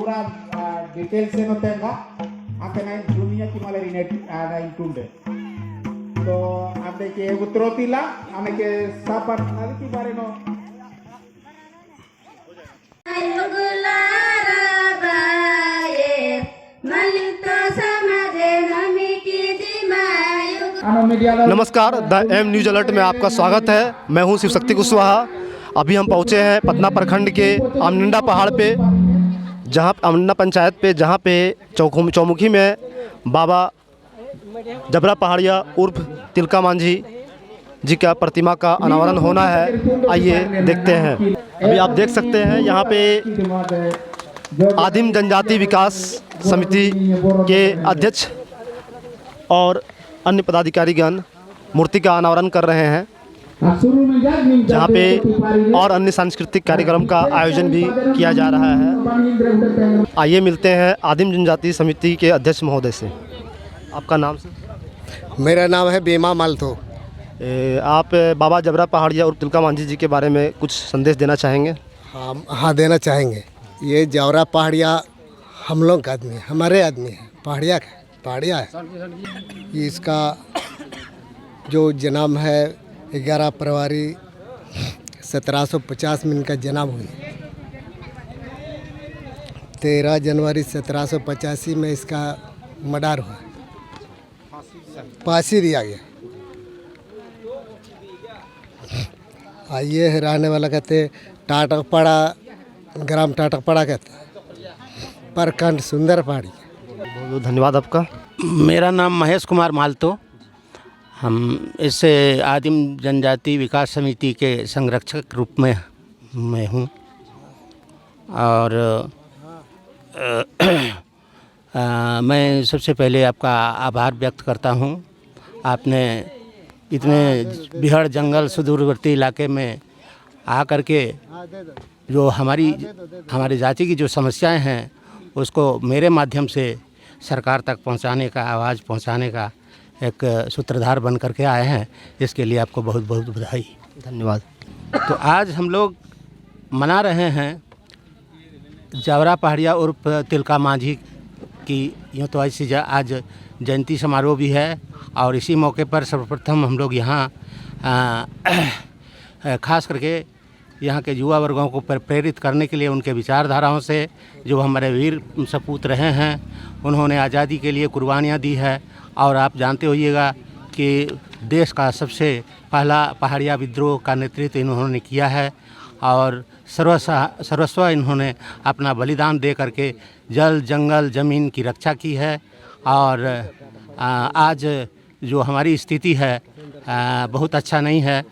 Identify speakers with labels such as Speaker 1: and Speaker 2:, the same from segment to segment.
Speaker 1: pura details no tenga, aunque na dunia ki maleri net na intunde. तो आपने के उतरोतीला हमें के सापर नदी की बारे में
Speaker 2: नमस्कार, द एम न्यूज अलर्ट में आपका स्वागत है। मैं हूं शिव शक्ति कुशवाहा। अभी हम पहुंचे हैं पटना प्रखंड के अमनिंडा पहाड़ पे, जहां अमनिंडा पंचायत पे, जहां पे चौमुखी में बाबा जबरा पहाड़िया उर्फ तिलका मांझी जी का प्रतिमा का अनावरण होना है। आइए देखते हैं। अभी आप देख सकते हैं यहाँ पे आदिम जनजाति विकास समिति के अध्यक्ष और अन्य पदाधिकारीगण मूर्ति का अनावरण कर रहे हैं, जहाँ पे और अन्य सांस्कृतिक कार्यक्रम का आयोजन भी किया जा रहा है। आइए मिलते हैं आदिम जनजाति समिति के अध्यक्ष महोदय से। आपका नाम से?
Speaker 3: मेरा नाम है बीमा मालतो।
Speaker 2: आप बाबा जबरा पहाड़िया और तिलका मांझी जी के बारे में कुछ संदेश देना चाहेंगे?
Speaker 3: हाँ देना चाहेंगे। ये जबरा पहाड़िया हम लोग का आदमी है, हमारे आदमी है, पहाड़िया है। ये इसका जो जन्म है 11 फरवरी 1750 में इनका जन्म हुई। 13 जनवरी 1785 में इसका मर्डर हुआ, फांसी दिया गया। ये रहने वाला कहते टाटकपाड़ा, ग्राम टाटकपाड़ा कहते हैं, प्रखंड सुंदर पहाड़ी।
Speaker 2: बहुत बहुत धन्यवाद आपका।
Speaker 4: मेरा नाम महेश कुमार मालतो। हम इससे आदिम जनजाति विकास समिति के संरक्षक रूप में मैं हूँ और मैं सबसे पहले आपका आभार व्यक्त करता हूँ। आपने इतने बिहड़ जंगल सुदूरवर्ती इलाके में आकर के जो हमारी जाति की जो समस्याएं हैं उसको मेरे माध्यम से सरकार तक पहुंचाने का, आवाज़ पहुंचाने का एक सूत्रधार बन करके आए हैं। इसके लिए आपको बहुत बहुत बधाई,
Speaker 2: धन्यवाद।
Speaker 4: तो आज हम लोग मना रहे हैं जबरा पहाड़िया उर्फ तिलका मांझी की यूँ तो ऐसी आज जयंती समारोह भी है और इसी मौके पर सर्वप्रथम हम लोग यहाँ खास करके यहाँ के युवा वर्गों को प्रेरित करने के लिए उनके विचारधाराओं से, जो हमारे वीर सपूत रहे हैं, उन्होंने आज़ादी के लिए कुर्बानियाँ दी है। और आप जानते होइएगा कि देश का सबसे पहला पहाड़िया विद्रोह का नेतृत्व इन्होंने किया है और सर्वस्व इन्होंने अपना बलिदान दे करके जल जंगल ज़मीन की रक्षा की है। और आज जो हमारी स्थिति है बहुत अच्छा नहीं है।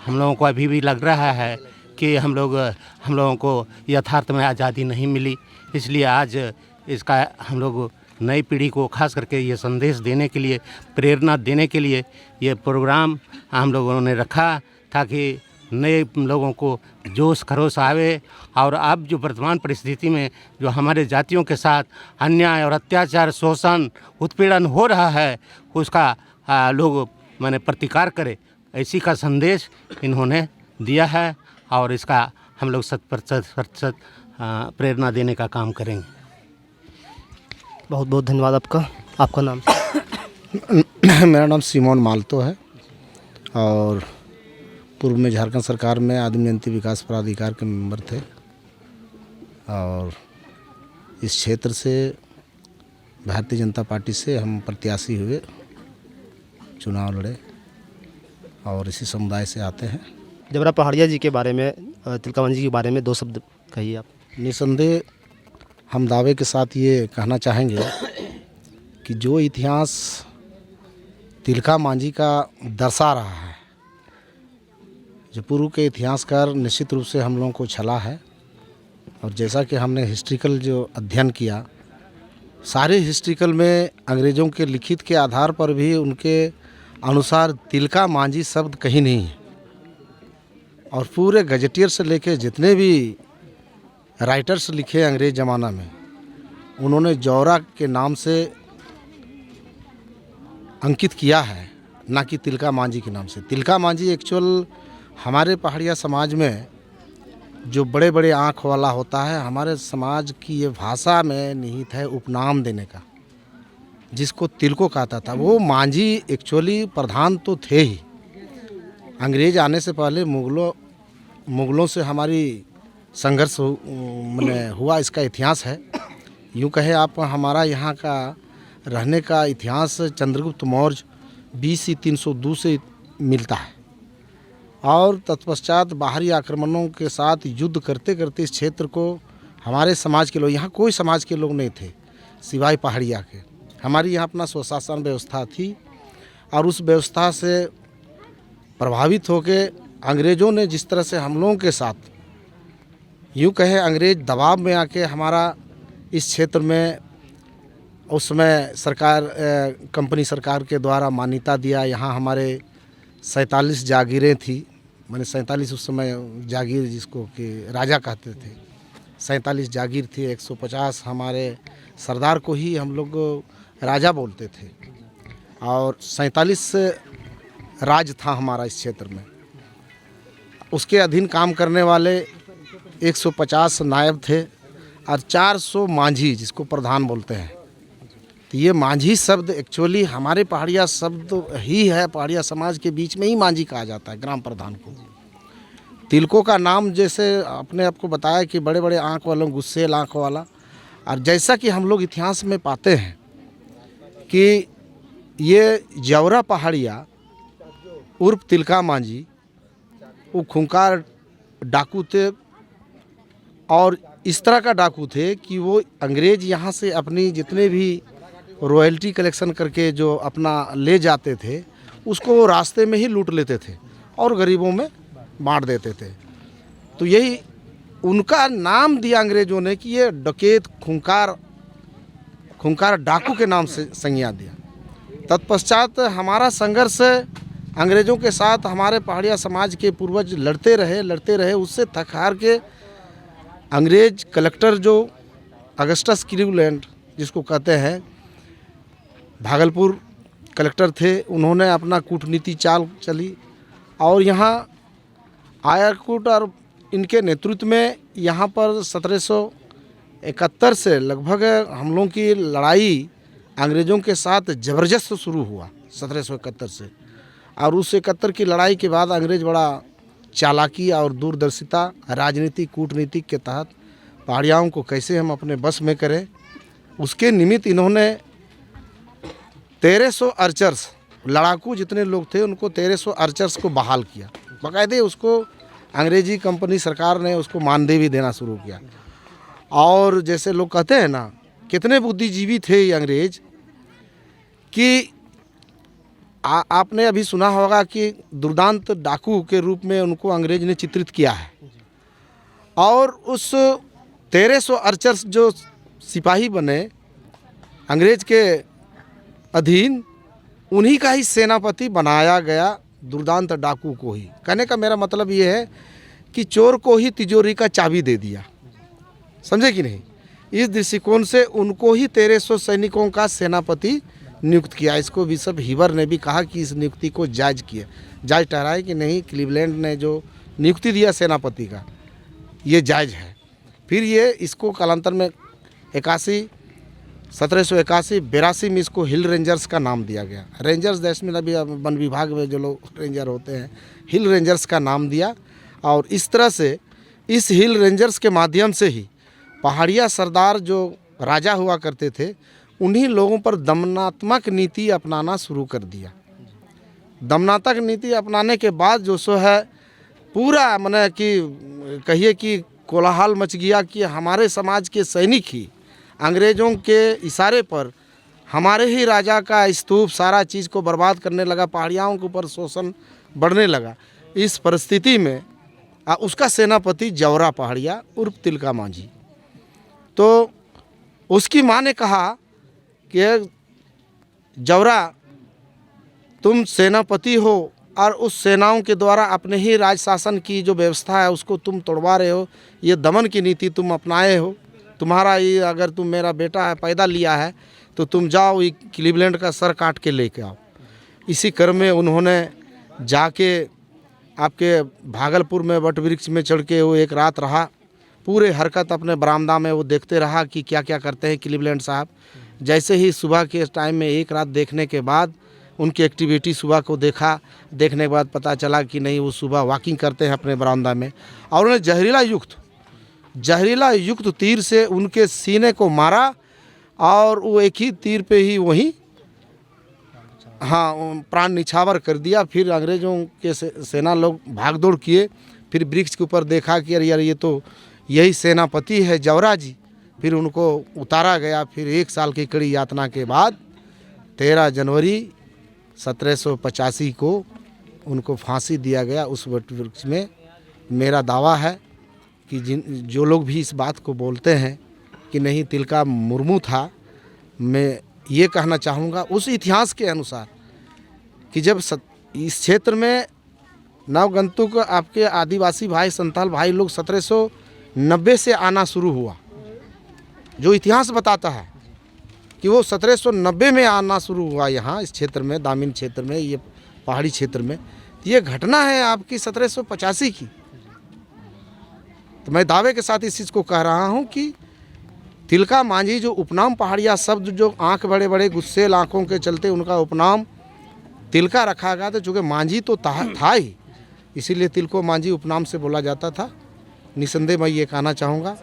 Speaker 4: हम लोगों को अभी भी लग रहा है कि हम लोगों को यथार्थ में आज़ादी नहीं मिली। इसलिए आज इसका हम लोग नई पीढ़ी को खास करके ये संदेश देने के लिए, प्रेरणा देने के लिए ये प्रोग्राम हम लोगों ने रखा, ताकि नए लोगों को जोश खरोश आवे। और अब जो वर्तमान परिस्थिति में जो हमारे जातियों के साथ अन्याय और अत्याचार, शोषण, उत्पीड़न हो रहा है, उसका लोग माने प्रतिकार करे, ऐसी का संदेश इन्होंने दिया है। और इसका हम लोग 100% प्रेरणा देने का काम करेंगे।
Speaker 2: बहुत बहुत धन्यवाद आपका। आपका नाम?
Speaker 5: मेरा नाम सिमोन मालतो है और पूर्व में झारखंड सरकार में आदिम जनजाति विकास प्राधिकार के मेंबर थे और इस क्षेत्र से भारतीय जनता पार्टी से हम प्रत्याशी हुए, चुनाव लड़े और इसी समुदाय से आते हैं।
Speaker 2: जबरा पहाड़िया जी के बारे में, तिलका मांझी के बारे में 2 शब्द कहिए आप।
Speaker 5: निसंदेह हम दावे के साथ ये कहना चाहेंगे कि जो इतिहास तिलका मांझी का दर्शा रहा है, जो पूर्व के इतिहासकार निश्चित रूप से हम लोगों को छला है। और जैसा कि हमने हिस्ट्रिकल जो अध्ययन किया, सारे हिस्ट्रिकल में अंग्रेज़ों के लिखित के आधार पर भी उनके अनुसार तिलका मांझी शब्द कहीं नहीं है। और पूरे गजेटियर से लेके जितने भी राइटर्स लिखे अंग्रेज़ ज़माना में, उन्होंने जौरा के नाम से अंकित किया है, ना कि तिलका मांझी के नाम से। तिलका मांझी एक्चुअल हमारे पहाड़िया समाज में जो बड़े बड़े आँख वाला होता है, हमारे समाज की ये भाषा में निहित है उपनाम देने का, जिसको तिलको कहता था। वो मांझी एक्चुअली प्रधान तो थे ही। अंग्रेज आने से पहले मुग़लों से हमारी संघर्ष मैंने हुआ, इसका इतिहास है। यूँ कहे आप, हमारा यहाँ का रहने का इतिहास चंद्रगुप्त मौर्य BC 302 से मिलता है, और तत्पश्चात बाहरी आक्रमणों के साथ युद्ध करते करते इस क्षेत्र को हमारे समाज के लोग, यहाँ कोई समाज के लोग नहीं थे सिवाय पहाड़िया के। हमारी यहाँ अपना स्वशासन व्यवस्था थी, और उस व्यवस्था से प्रभावित होकर अंग्रेज़ों ने जिस तरह से हम लोगों के साथ, यूँ कहे अंग्रेज दबाव में आके हमारा इस क्षेत्र में उस समय सरकार कंपनी सरकार के द्वारा मान्यता दिया। यहाँ हमारे 47 जागीरें थी, मैंने 47 उस समय जागीर जिसको कि राजा कहते थे, 47 जागीर थी। 150 हमारे सरदार को ही हम लोग राजा बोलते थे, और 47 राज था हमारा इस क्षेत्र में। उसके अधीन काम करने वाले 150 नायब थे, और 400 मांझी जिसको प्रधान बोलते हैं। तो ये मांझी शब्द एक्चुअली हमारे पहाड़िया शब्द ही है, पहाड़िया समाज के बीच में ही मांझी कहा जाता है ग्राम प्रधान को। तिलकों का नाम जैसे अपने आपको बताया कि बड़े बड़े आँख वालों, गुस्सेल आँख वाला, और जैसा कि हम लोग इतिहास में पाते हैं कि ये जौरा पहाड़िया उर्फ तिलका मांझी वो खूंखार डाकू थे, और इस तरह का डाकू थे कि वो अंग्रेज यहाँ से अपनी जितने भी रॉयल्टी कलेक्शन करके जो अपना ले जाते थे, उसको वो रास्ते में ही लूट लेते थे और गरीबों में बांट देते थे। तो यही उनका नाम दिया अंग्रेज़ों ने कि ये डकैत खूंखार डाकू के नाम से संज्ञा दिया। तत्पश्चात हमारा संघर्ष अंग्रेज़ों के साथ हमारे पहाड़िया समाज के पूर्वज लड़ते रहे। उससे थक हार के अंग्रेज कलेक्टर जो अगस्टस क्लीवलैंड जिसको कहते हैं, भागलपुर कलेक्टर थे, उन्होंने अपना कूटनीति चाल चली, और यहाँ आयारकूट और इनके नेतृत्व में यहाँ पर 1771 से लगभग हम लोगों की लड़ाई अंग्रेज़ों के साथ ज़बरदस्त शुरू हुआ 1771 से। और उस 71 की लड़ाई के बाद अंग्रेज़ बड़ा चालाकी और दूरदर्शिता राजनीति कूटनीति के तहत पहाड़ियाओं को कैसे हम अपने बस में करें, उसके निमित्त इन्होंने 1300 आर्चर्स, लड़ाकू जितने लोग थे उनको 1300 आर्चर्स को बहाल किया। बाकायदे उसको अंग्रेजी कंपनी सरकार ने उसको मानदेय भी देना शुरू किया। और जैसे लोग कहते हैं ना, कितने बुद्धिजीवी थे ये अंग्रेज कि आपने अभी सुना होगा कि दुर्दांत डाकू के रूप में उनको अंग्रेज ने चित्रित किया है। और उस 1300 आर्चर्स जो सिपाही बने अंग्रेज के अधीन, उन्हीं का ही सेनापति बनाया गया दुर्दांत डाकू को ही। कहने का मेरा मतलब ये है कि चोर को ही तिजोरी का चाबी दे दिया, समझे कि नहीं। इस दृष्टिकोण से उनको ही 1300 सैनिकों का सेनापति नियुक्त किया। इसको बिशप हीवर ने भी कहा कि इस नियुक्ति को जायज़ ठहराए कि नहीं, क्लीवलैंड ने जो नियुक्ति दिया सेनापति का ये जायज़ है। फिर ये इसको कालांतर में 1781-82 में इसको हिल रेंजर्स का नाम दिया गया। रेंजर्स देश में अभी वन विभाग में जो लोग रेंजर होते हैं, हिल रेंजर्स का नाम दिया। और इस तरह से इस हिल रेंजर्स के माध्यम से ही पहाड़िया सरदार जो राजा हुआ करते थे, उन्हीं लोगों पर दमनात्मक नीति अपनाना शुरू कर दिया। दमनात्मक नीति अपनाने के बाद जो सो है पूरा माने कि कहिए कि कोलाहल मच गया कि हमारे समाज के सैनिक ही अंग्रेज़ों के इशारे पर हमारे ही राजा का स्तूप सारा चीज़ को बर्बाद करने लगा, पहाड़ियाओं के ऊपर शोषण बढ़ने लगा। इस परिस्थिति में उसका सेनापति जौरा पहाड़िया उर्फ तिलका मांझी, तो उसकी माँ ने कहा कि जौरा तुम सेनापति हो और उस सेनाओं के द्वारा अपने ही राज शासन की जो व्यवस्था है उसको तुम तोड़वा रहे हो, ये दमन की नीति तुम अपनाए हो। तुम्हारा ये अगर तुम मेरा बेटा है पैदा लिया है तो तुम जाओ ये क्लीवलैंड का सर काट के लेके आओ। इसी क्रम में उन्होंने जाके आपके भागलपुर में वट वृक्ष में चढ़ के वो एक रात रहा, पूरे हरकत अपने बरामदा में वो देखते रहा कि क्या क्या करते हैं क्लीवलैंड साहब। जैसे ही सुबह के टाइम में एक रात देखने के बाद उनकी एक्टिविटी सुबह को देखा, देखने के बाद पता चला कि नहीं वो सुबह वॉकिंग करते हैं अपने बरामदा में, और उन्हें जहरीला युक्त तीर से उनके सीने को मारा और वो एक ही तीर पे ही वहीं प्राण निछावर कर दिया। फिर अंग्रेज़ों के सेना लोग भाग दौड़ किए, फिर वृक्ष के ऊपर देखा कि अरे यार ये तो यही सेनापति है जवरा जी। फिर उनको उतारा गया। फिर 1 साल की कड़ी यातना के बाद 13 जनवरी 1785 को उनको फांसी दिया गया उस वट वृक्ष में। मेरा दावा है कि जो लोग भी इस बात को बोलते हैं कि नहीं तिलका मुर्मू था, मैं ये कहना चाहूँगा उस इतिहास के अनुसार कि जब इस क्षेत्र में नवगंतुक आपके आदिवासी भाई संताल भाई लोग 1790 से आना शुरू हुआ, जो इतिहास बताता है कि वो 1790 में आना शुरू हुआ यहाँ इस क्षेत्र में, दामिन क्षेत्र में, ये पहाड़ी क्षेत्र में। ये घटना है आपकी 1785 की। तो मैं दावे के साथ इस चीज़ को कह रहा हूँ कि तिलका मांझी जो उपनाम पहाड़िया शब्द जो आंख बड़े बड़े गुस्सेल आँखों के चलते उनका उपनाम तिलका रखा गया था, चूँकि मांझी तो था ही, इसीलिए तिलको मांझी उपनाम से बोला जाता था। निसंदेह मैं ये कहना चाहूँगा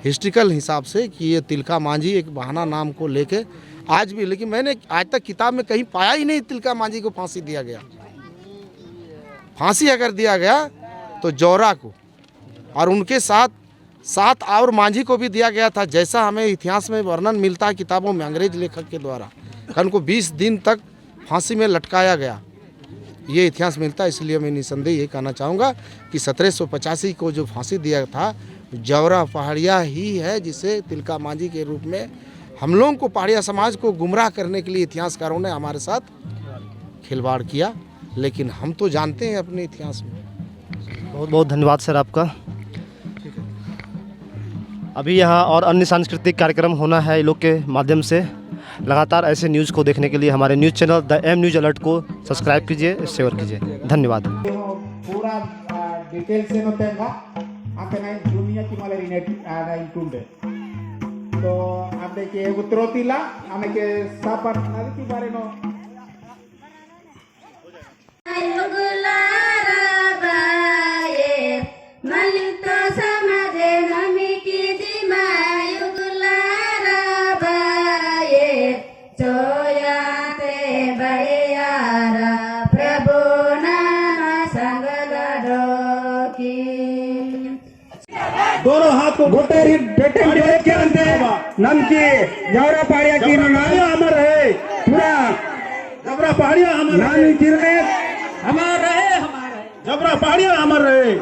Speaker 5: हिस्ट्रिकल हिसाब से कि ये तिलका मांझी एक बहाना नाम को लेके आज भी, लेकिन मैंने आज तक किताब में कहीं पाया ही नहीं तिलका मांझी को फांसी दिया गया। फांसी अगर दिया गया तो जौरा को और उनके साथ 7 और मांझी को भी दिया गया था, जैसा हमें इतिहास में वर्णन मिलता है किताबों में अंग्रेज लेखक के द्वारा। उनको 20 दिन तक फांसी में लटकाया गया, ये इतिहास मिलता है। इसलिए मैं निसंदेह ये कहना चाहूँगा कि 1785 को जो फांसी दिया था जवरा पहाड़िया ही है, जिसे तिलका मांझी के रूप में हम लोगों को पहाड़िया समाज को गुमराह करने के लिए इतिहासकारों ने हमारे साथ खिलवाड़ किया, लेकिन हम तो जानते हैं अपने इतिहास में।
Speaker 2: बहुत बहुत धन्यवाद सर आपका। अभी यहाँ और अन्य सांस्कृतिक कार्यक्रम होना है इन लोग के माध्यम से। लगातार ऐसे न्यूज़ को देखने के लिए हमारे news channel the M news alert को सब्सक्राइब कीजिए, शेयर कीजिए। धन्यवाद।
Speaker 1: पूरा डिटेल्स ఏమో తెంగా అంతనే దునియాకి మళ్ళీ నెట్ ఇంటుండే तो आते के उतरोतीला आने के सापर नदी की बारे में
Speaker 6: दोनों हाथ को घोटेरी बेटे के अंदर नमकी जवरा पहाड़िया की अमर है, पूरा जबरा पहाड़िया अमर नानी गिरने हमार रहे, जबरा पहाड़िया अमर रहे,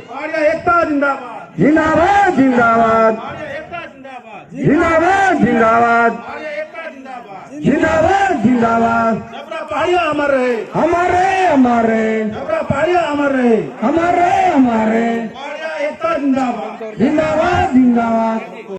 Speaker 6: पहाड़िया एकता जिंदाबाद जिंदाबाद जिंदाबाद जिंदाबाद जिंदाबाद जिंदाबाद जिंदाबाद जबरा पहाड़िया अमर रहे, हमारे हमारे जबरा पहाड़िया अमर रहे, हमारे हमारे जिंदाबाद जिंदाबाद जिंदाबाद।